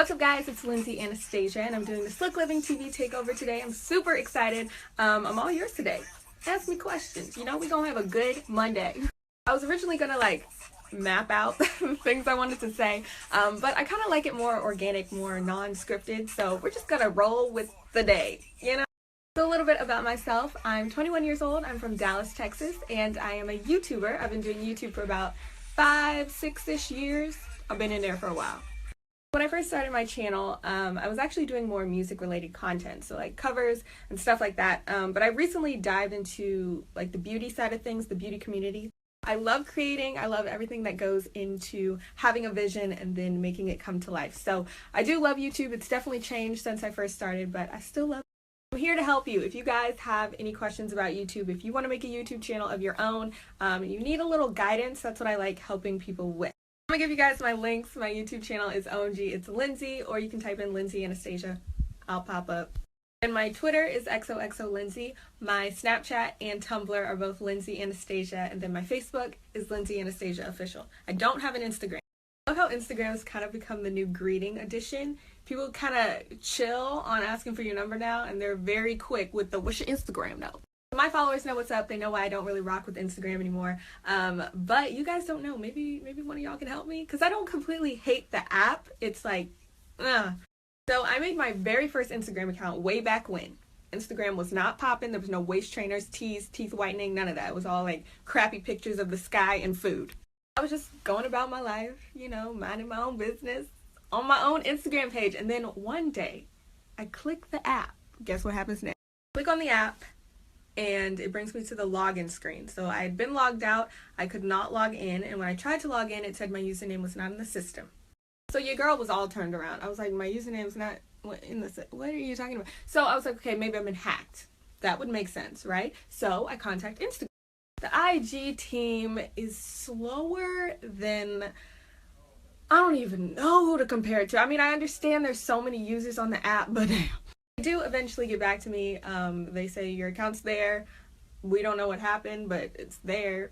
What's up guys, it's Lynsey Anastasia and I'm doing the SlickLivingTV Takeover today. I'm super excited. I'm all yours today. Ask me questions. You know, we're gonna have a good Monday. I was originally gonna map out things I wanted to say, but I kind of like it more organic, more non-scripted, so we're just gonna roll with the day, you know? So a little bit about myself. I'm 21 years old, I'm from Dallas, Texas, and I am a YouTuber. I've been doing YouTube for about 5-6-ish years. I've been in there for a while. When I first started my channel, I was actually doing more music related content, so like covers and stuff like that, but I recently dived into like the beauty side of things, the beauty community. I love creating, I love everything that goes into having a vision and then making it come to life. So I do love YouTube. It's definitely changed since I first started, but I still love it. I'm here to help you. If you guys have any questions about YouTube, if you want to make a YouTube channel of your own, you need a little guidance, that's what I like helping people with. I'm gonna give you guys my links. My YouTube channel is OMG, it's Lynsey, or you can type in Lynsey Anastasia. I'll pop up. And my Twitter is XOXOLynsey. My Snapchat and Tumblr are both Lynsey Anastasia, and then my Facebook is Lynsey Anastasia Official. I don't have an Instagram. I love how Instagram has kind of become the new greeting edition. People kind of chill on asking for your number now, and they're very quick with the what's your Instagram now. My followers know what's up. They know why I don't really rock with Instagram anymore. But you guys don't know. Maybe one of y'all can help me, because I don't completely hate the app. It's like, So I made my very first Instagram account way back when. Instagram was not popping. There was no waist trainers, teas, teeth whitening, none of that. It was all like crappy pictures of the sky and food. I was just going about my life, you know, minding my own business on my own Instagram page. And then one day I click the app. Guess what happens next? Click on the app, and it brings me to the login screen. So I had been logged out, I could not log in, and when I tried to log in, it said my username was not in the system. So your girl was all turned around. I was like, my username's not in the, what are you talking about? So I was like, okay, maybe I've been hacked. That would make sense, right? So I contact Instagram. The IG team is slower than, I don't even know who to compare it to. I mean, I understand there's so many users on the app, but damn. They do eventually get back to me. They say your account's there. We don't know what happened, but it's there.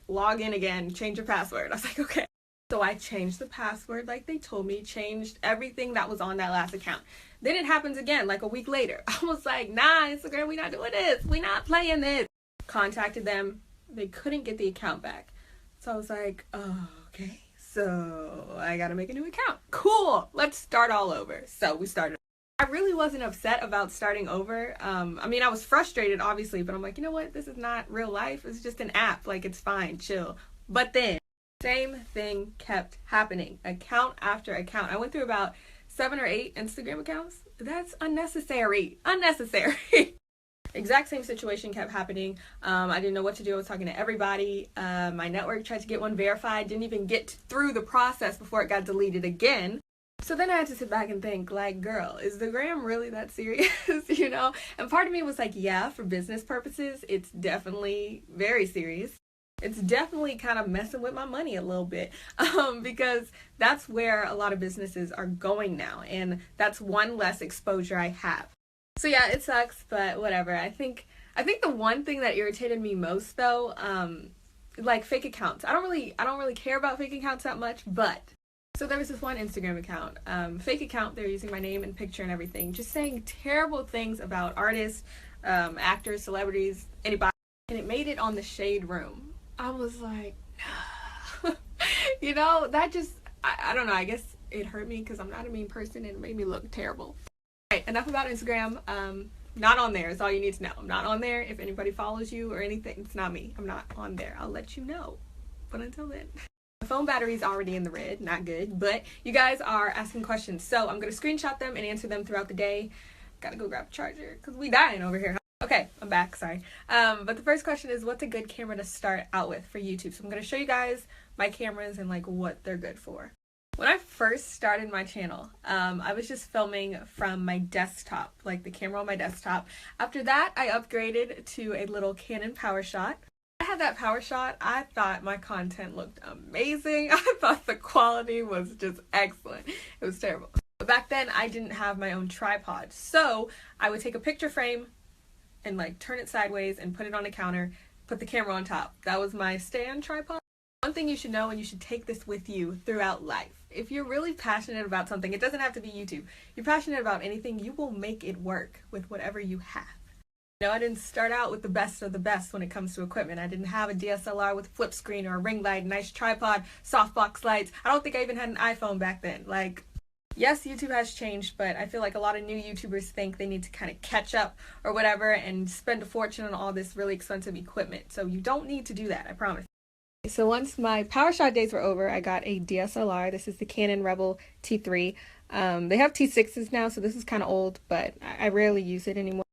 Log in again, change your password. I was like, okay. So I changed the password like they told me, changed everything that was on that last account. Then it happens again, like a week later. I was like, nah, Instagram, we not doing this. We not playing this. Contacted them. They couldn't get the account back. So I was like, oh, okay. So I gotta make a new account. Cool. Let's start all over. So we started. I really wasn't upset about starting over. I mean, I was frustrated, obviously, but I'm like, you know what? This is not real life. It's just an app. Like, it's fine. Chill. But then, same thing kept happening. Account after account. I went through about 7 or 8 Instagram accounts. That's unnecessary. Unnecessary. Exact same situation kept happening. I didn't know what to do. I was talking to everybody. My network tried to get one verified. Didn't even get through the process before it got deleted again. So then I had to sit back and think, like, girl, is the gram really that serious, you know? And part of me was like, yeah, for business purposes, it's definitely very serious. It's definitely kind of messing with my money a little bit, because that's where a lot of businesses are going now, and that's one less exposure I have. So yeah, it sucks, but whatever. I think the one thing that irritated me most, though, like fake accounts. I don't really care about fake accounts that much, but so there was this one Instagram account, fake account. They're using my name and picture and everything, just saying terrible things about artists, actors, celebrities, anybody, and it made it on the Shade Room. I was like, you know, that just, I don't know, I guess it hurt me because I'm not a mean person and it made me look terrible. All right, enough about Instagram. Not on there is all you need to know. I'm not on there. If anybody follows you or anything, it's not me. I'm not on there. I'll let you know. But until then. My phone battery's already in the red, not good, but you guys are asking questions, so I'm gonna screenshot them and answer them throughout the day. Gotta go grab a charger because we dying over here. Okay, I'm back, sorry. But the first question is, what's a good camera to start out with for YouTube? So I'm gonna show you guys my cameras and like what they're good for. When I first started my channel, I was just filming from my desktop, like the camera on my desktop. After that, I upgraded to a little Canon PowerShot. I had that PowerShot, I thought my content looked amazing. I thought the quality was just excellent. It was terrible. But back then, I didn't have my own tripod. So I would take a picture frame and like turn it sideways and put it on a counter, put the camera on top. That was my stand tripod. One thing you should know, and you should take this with you throughout life, if you're really passionate about something, it doesn't have to be YouTube. You're passionate about anything, you will make it work with whatever you have. You know, I didn't start out with the best of the best when it comes to equipment. I didn't have a DSLR with flip screen or a ring light, a nice tripod, softbox lights. I don't think I even had an iPhone back then. Like, yes, YouTube has changed, but I feel like a lot of new YouTubers think they need to kind of catch up or whatever and spend a fortune on all this really expensive equipment. So you don't need to do that, I promise. So once my PowerShot days were over, I got a DSLR. This is the Canon Rebel T3. They have T6s now, so this is kind of old, but I rarely use it anymore.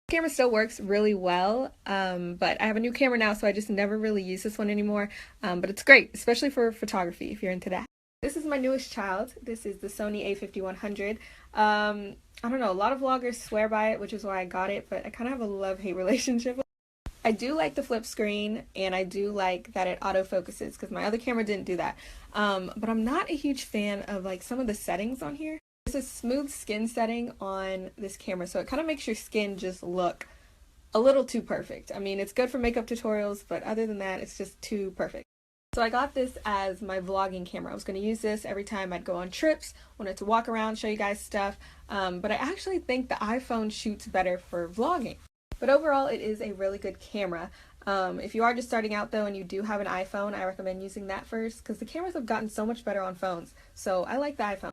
The camera still works really well, but I have a new camera now, so I just never really use this one anymore. But it's great, especially for photography, if you're into that. This is my newest child. This is the Sony a5100. I don't know, a lot of vloggers swear by it, which is why I got it, but I kind of have a love-hate relationship with it. I do like the flip screen, and I do like that it autofocuses, because my other camera didn't do that. But I'm not a huge fan of like some of the settings on here. There's a smooth skin setting on this camera, so it kind of makes your skin just look a little too perfect. I mean, it's good for makeup tutorials, but other than that, it's just too perfect. So I got this as my vlogging camera. I was going to use this every time I'd go on trips, wanted to walk around, show you guys stuff, but I actually think the iPhone shoots better for vlogging. But overall, it is a really good camera. If you are just starting out though and you do have an iPhone, I recommend using that first, because the cameras have gotten so much better on phones, so I like the iPhone.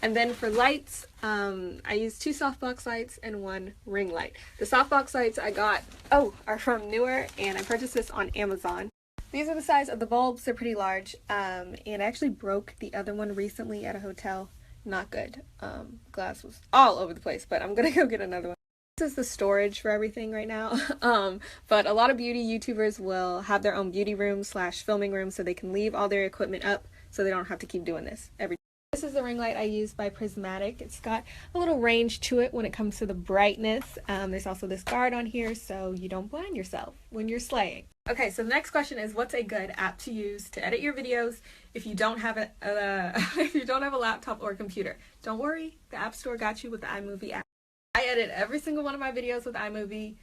And then for lights, I use 2 softbox lights and 1 ring light. The softbox lights I got, are from Newer, and I purchased this on Amazon. These are the size of the bulbs. They're pretty large, and I actually broke the other one recently at a hotel. Not good. Glass was all over the place, but I'm gonna go get another one. This is the storage for everything right now. But a lot of beauty YouTubers will have their own beauty room / filming room, so they can leave all their equipment up so they don't have to keep doing this every day. This is the ring light I use by Prismatic. It's got a little range to it when it comes to the brightness. There's also this guard on here so you don't blind yourself when you're slaying. Okay, so the next question is, what's a good app to use to edit your videos if you don't have if you don't have a laptop or a computer? Don't worry, the App Store got you with the iMovie app. I edit every single one of my videos with iMovie.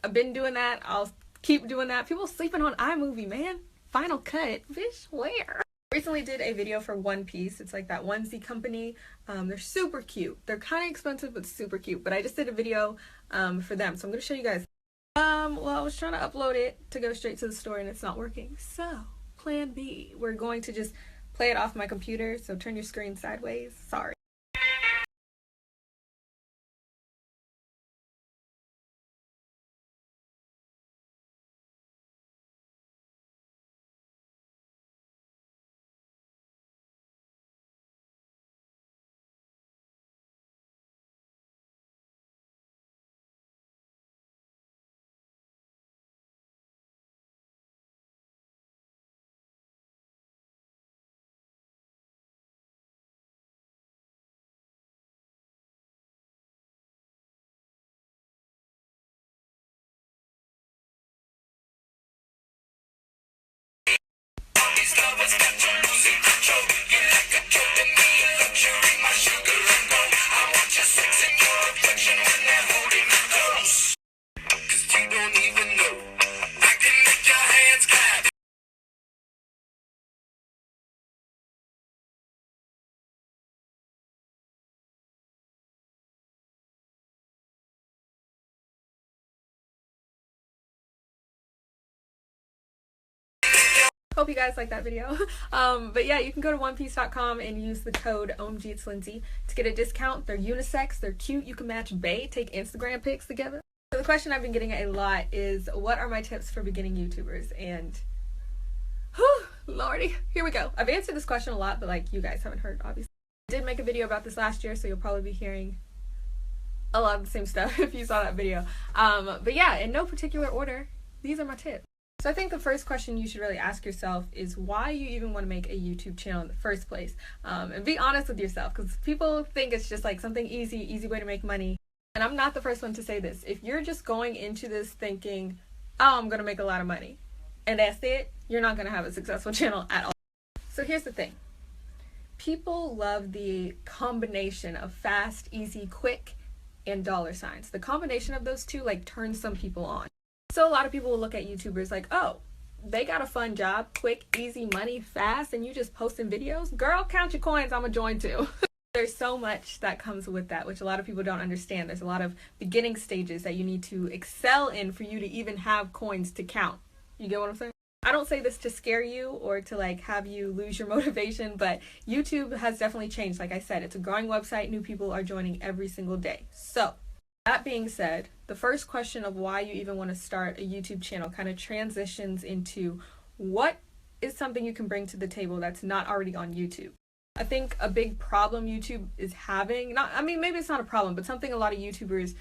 I've been doing that. I'll keep doing that. People sleeping on iMovie, man. Final Cut, bitch, where? Recently did a video for One Piece. It's like that onesie company. They're super cute. They're kind of expensive, but super cute. But I just did a video for them, so I'm going to show you guys. Well, I was trying to upload it to go straight to the store, and it's not working. So, plan B. We're going to just play it off my computer, so turn your screen sideways. Sorry. Hope you guys like that video. But yeah, you can go to onepiece.com and use the code OMG it's Lynsey to get a discount. They're unisex, they're cute, you can match bae, take Instagram pics together. So the question I've been getting a lot is, what are my tips for beginning YouTubers? And whew, lordy, here we go. I've answered this question a lot, but like, you guys haven't heard, obviously. I did make a video about this last year, so you'll probably be hearing a lot of the same stuff if you saw that video. But yeah, in no particular order, these are my tips. So I think the first question you should really ask yourself is why you even want to make a YouTube channel in the first place. And be honest with yourself, because people think it's just like something easy way to make money. And I'm not the first one to say this. If you're just going into this thinking, oh, I'm going to make a lot of money, and that's it, you're not going to have a successful channel at all. So here's the thing. People love the combination of fast, easy, quick, and dollar signs. The combination of those two like turns some people on. So a lot of people will look at YouTubers like, oh, they got a fun job, quick, easy, money, fast, and you just posting videos? Girl, count your coins, I'ma join too. There's so much that comes with that, which a lot of people don't understand. There's a lot of beginning stages that you need to excel in for you to even have coins to count. You get what I'm saying? I don't say this to scare you or to like have you lose your motivation, but YouTube has definitely changed. Like I said, it's a growing website. New people are joining every single day. So that being said, the first question of why you even want to start a YouTube channel kind of transitions into what is something you can bring to the table that's not already on YouTube. I think a big problem YouTube is having, maybe it's not a problem, but something a lot of YouTubers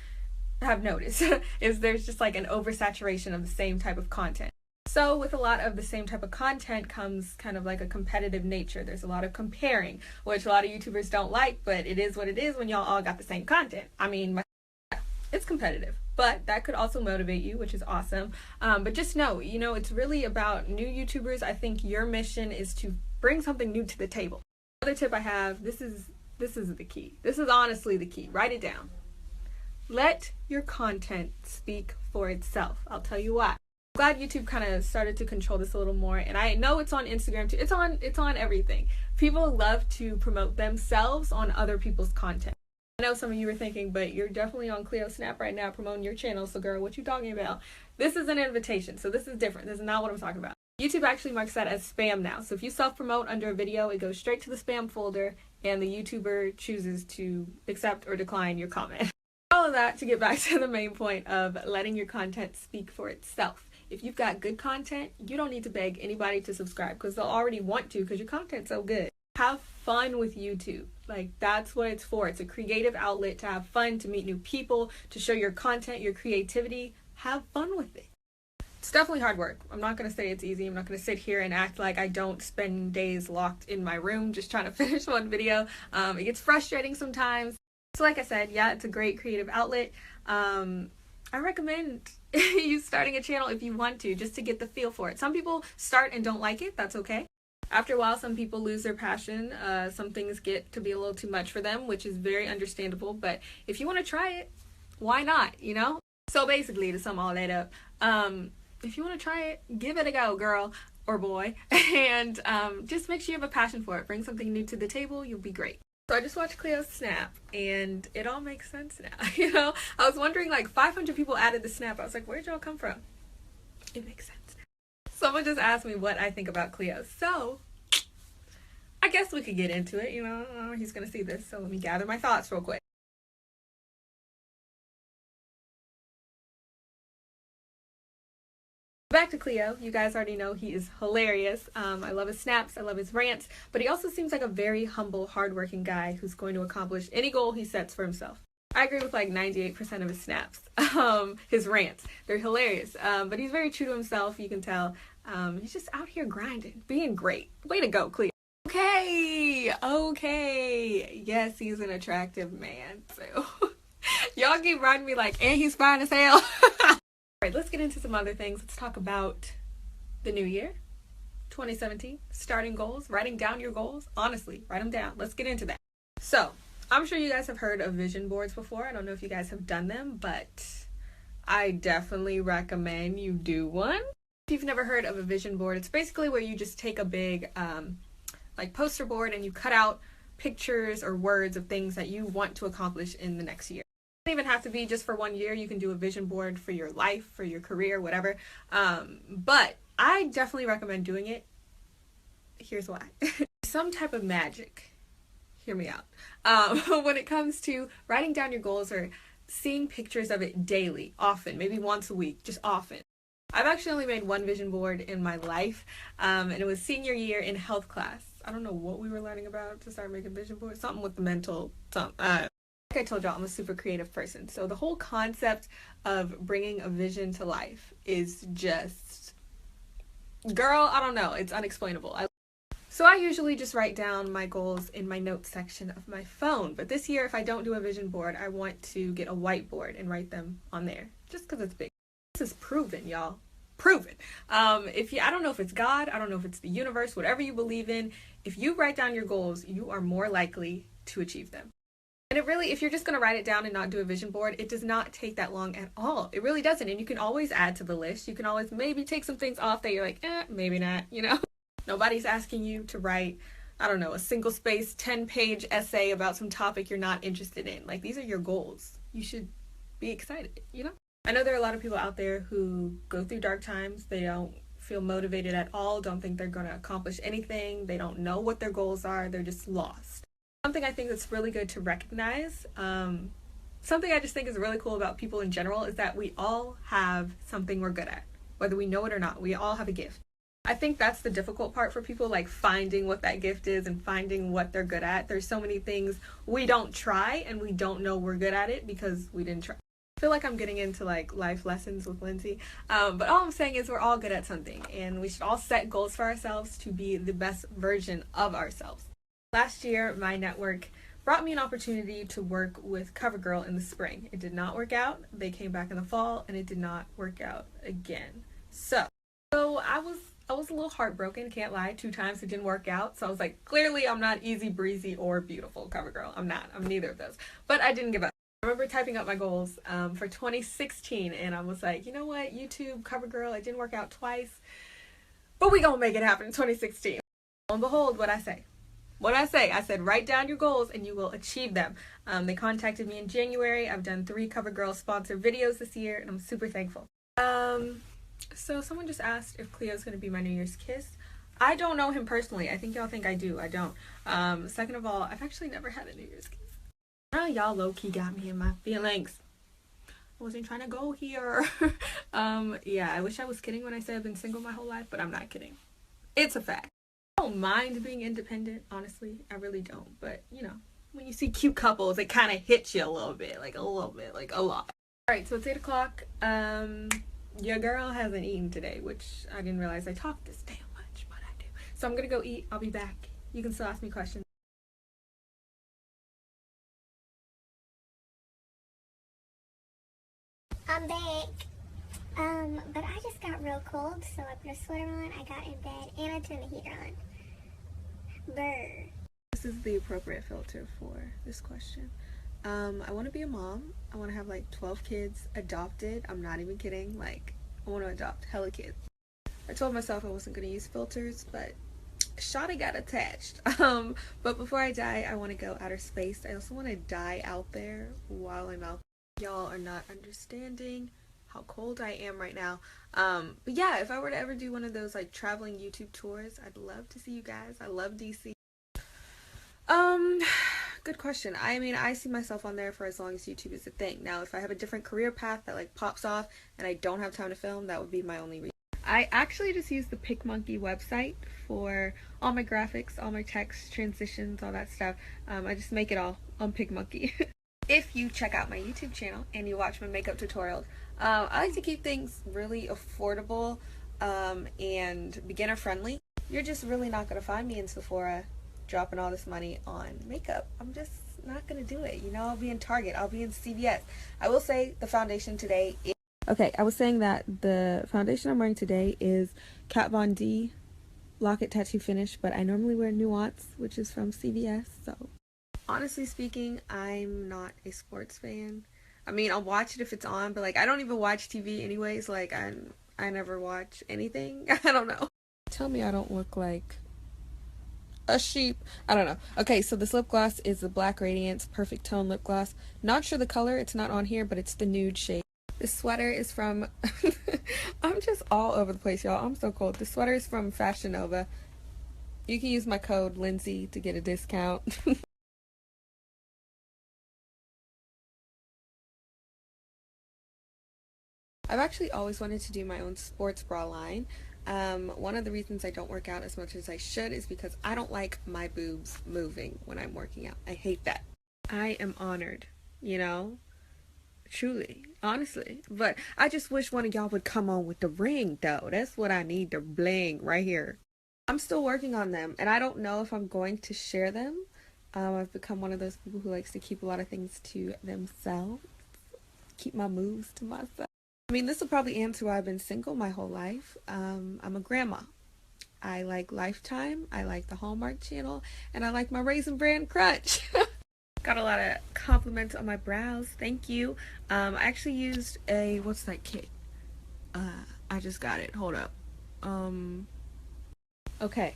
have noticed is there's just like an oversaturation of the same type of content. So with a lot of the same type of content comes kind of like a competitive nature. There's a lot of comparing, which a lot of YouTubers don't like, but it is what it is when y'all all got the same content. It's competitive, but that could also motivate you, which is awesome. But just know, it's really about new YouTubers. I think your mission is to bring something new to the table. Another tip I have, this is the key. This is honestly the key. Write it down. Let your content speak for itself. I'll tell you why. I'm glad YouTube kind of started to control this a little more, and I know it's on Instagram too. It's on everything. People love to promote themselves on other people's content. I know some of you were thinking, but you're definitely on Cleo Snap right now promoting your channel, so girl, what you talking about? This is an invitation, so this is different. This is not what I'm talking about. YouTube actually marks that as spam now. So if you self-promote under a video, it goes straight to the spam folder and the YouTuber chooses to accept or decline your comment. All of that to get back to the main point of letting your content speak for itself. If you've got good content, you don't need to beg anybody to subscribe because they'll already want to because your content's so good. Have fun with YouTube. Like, that's what it's for. It's a creative outlet to have fun, to meet new people, to show your content, your creativity. Have fun with it. It's definitely hard work. I'm not going to say it's easy. I'm not going to sit here and act like I don't spend days locked in my room just trying to finish one video. It gets frustrating sometimes. So like I said, yeah, it's a great creative outlet. I recommend you starting a channel if you want to, just to get the feel for it. Some people start and don't like it. That's okay. After a while, some people lose their passion. Some things get to be a little too much for them, which is very understandable. But if you want to try it, why not, So basically, to sum all that up, if you want to try it, give it a go, girl or boy, and just make sure you have a passion for it. Bring something new to the table, you'll be great. So I just watched Cleo's snap, and it all makes sense now. I was wondering, like, 500 people added the snap. I was like, where'd y'all come from? It makes sense now. Someone just asked me what I think about Cleo, so I guess we could get into it. He's gonna see this, so let me gather my thoughts real quick. Back to Cleo. You guys already know he is hilarious. I love his snaps, I love his rants, but he also seems like a very humble, hardworking guy who's going to accomplish any goal he sets for himself. I agree with like 98% of his snaps. His rants, they're hilarious, but he's very true to himself. You can tell he's just out here grinding, being great. Way to go, Cleo. Okay, yes, he's an attractive man too. Y'all keep writing me like, and he's fine as hell. Alright, let's get into some other things. Let's talk about the new year, 2017, starting goals, writing down your goals. Honestly, write them down. Let's get into that. So, I'm sure you guys have heard of vision boards before. I don't know if you guys have done them, but I definitely recommend you do one. If you've never heard of a vision board, it's basically where you just take a big like poster board and you cut out pictures or words of things that you want to accomplish in the next year. It doesn't even have to be just for 1 year. You can do a vision board for your life, for your career, whatever. But I definitely recommend doing it. Here's why. Some type of magic. Hear me out. When it comes to writing down your goals or seeing pictures of it daily, often, maybe once a week, just often. I've actually only made one vision board in my life, and it was senior year in health class. I don't know what we were learning about to start making vision boards. Something with the mental, like I told y'all, I'm a super creative person. So the whole concept of bringing a vision to life is just, girl, I don't know. It's unexplainable. So I usually just write down my goals in my notes section of my phone. But this year, if I don't do a vision board, I want to get a whiteboard and write them on there. Just because it's big. This is proven, y'all. Proven. I don't know if it's God, I don't know if it's the universe, whatever you believe in, if you write down your goals, you are more likely to achieve them. And it really, if you're just going to write it down and not do a vision board, it does not take that long at all. It really doesn't. And you can always add to the list. You can always maybe take some things off that you're like, maybe not, you know? Nobody's asking you to write, I don't know, a single space 10-page essay about some topic you're not interested in. Like, these are your goals. You should be excited, you know? I know there are a lot of people out there who go through dark times. They don't feel motivated at all, don't think they're going to accomplish anything. They don't know what their goals are. They're just lost. Something I think that's really good to recognize, something I just think is really cool about people in general, is that we all have something we're good at, whether we know it or not. We all have a gift. I think that's the difficult part for people, like finding what that gift is and finding what they're good at. There's so many things we don't try and we don't know we're good at it because we didn't try. I feel like I'm getting into like life lessons with Lynsey, but all I'm saying is we're all good at something, and we should all set goals for ourselves to be the best version of ourselves. Last year, my network brought me an opportunity to work with CoverGirl in the spring. It did not work out. They came back in the fall, and it did not work out again. So I was a little heartbroken, can't lie. 2 times it didn't work out. So I was like, clearly I'm not easy breezy or beautiful CoverGirl. I'm not. I'm neither of those. But I didn't give up. I remember typing up my goals for 2016, and I was like, you know what, YouTube, CoverGirl, it didn't work out twice, but we gonna make it happen in 2016. Lo and behold, what I said, write down your goals and you will achieve them. They contacted me in January. I've done 3 CoverGirl sponsored videos this year, and I'm super thankful. So someone just asked if Cleo's gonna be my New Year's kiss. I don't know him personally. I think y'all think I do. I don't. Second of all, I've actually never had a New Year's kiss. Now y'all low-key got me in my feelings. I wasn't trying to go here. Yeah, I wish I was kidding when I said I've been single my whole life, but I'm not kidding. It's a fact. I don't mind being independent, honestly. I really don't. But, you know, when you see cute couples, it kind of hits you a little bit, like a lot. Alright, so it's 8 o'clock. Your girl hasn't eaten today, which I didn't realize I talked this damn much, but I do. So I'm gonna go eat. I'll be back. You can still ask me questions. I'm back. But I just got real cold, so I put a sweater on, I got in bed, and I turned the heater on. Brr. This is the appropriate filter for this question. I want to be a mom. I want to have like 12 kids adopted. I'm not even kidding. Like, I want to adopt hella kids. I told myself I wasn't going to use filters, but shawty got attached. But before I die, I want to go outer space. I also want to die out there while I'm out. Y'all are not understanding how cold I am right now. But yeah, if I were to ever do one of those like traveling YouTube tours, I'd love to see you guys. I love DC. Good question. I mean, I see myself on there for as long as YouTube is a thing. Now, if I have a different career path that like pops off and I don't have time to film, that would be my only reason. I actually just use the PicMonkey website for all my graphics, all my text, transitions, all that stuff. I just make it all on PicMonkey. If you check out my YouTube channel and you watch my makeup tutorials, I like to keep things really affordable and beginner friendly. You're just really not going to find me in Sephora dropping all this money on makeup. I'm just not going to do it. You know, I'll be in Target. I'll be in CVS. I will say the foundation today is... Okay, I was saying that the foundation I'm wearing today is Kat Von D Lock-It Tattoo Finish, but I normally wear Nuance, which is from CVS, so... Honestly speaking, I'm not a sports fan. I mean, I'll watch it if it's on, but like, I don't even watch TV anyways. Like, I never watch anything. I don't know. Tell me I don't look like a sheep. I don't know. Okay, so this lip gloss is the Black Radiance Perfect Tone Lip Gloss. Not sure the color. It's not on here, but it's the nude shade. This sweater is from... I'm just all over the place, y'all. I'm so cold. This sweater is from Fashion Nova. You can use my code Lynsey to get a discount. I've actually always wanted to do my own sports bra line. One of the reasons I don't work out as much as I should is because I don't like my boobs moving when I'm working out. I hate that. I am honored, you know? Truly, honestly. But I just wish one of y'all would come on with the ring, though. That's what I need, the bling right here. I'm still working on them, and I don't know if I'm going to share them. I've become one of those people who likes to keep a lot of things to themselves. Keep my moves to myself. I mean, this will probably answer why I've been single my whole life. I'm a grandma. I like Lifetime, I like the Hallmark Channel, and I like my Raisin Bran Crunch. Got a lot of compliments on my brows. Thank you. I actually used a, what's that kit? I just got it. Hold up. Okay.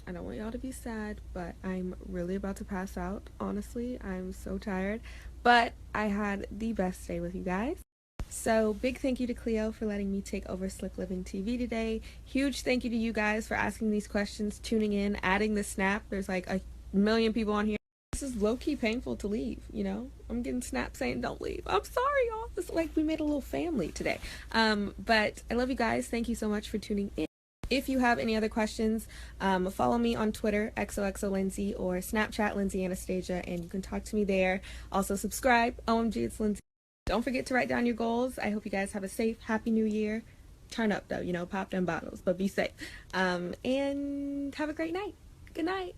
I don't want y'all to be sad, but I'm really about to pass out. Honestly, I'm so tired. But I had the best day with you guys. So big thank you to Cleo for letting me take over Slick Living TV today. Huge thank you to you guys for asking these questions, tuning in, adding the snap. There's like a million people on here. This is low-key painful to leave, you know? I'm getting snaps saying don't leave. I'm sorry, y'all. It's like we made a little family today. But I love you guys. Thank you so much for tuning in. If you have any other questions, follow me on Twitter, XOXOLynsey, or Snapchat, Lynsey Anastasia, and you can talk to me there. Also subscribe. OMG, it's Lynsey. Don't forget to write down your goals. I hope you guys have a safe, happy new year. Turn up though, you know, pop them bottles, but be safe. And have a great night. Good night.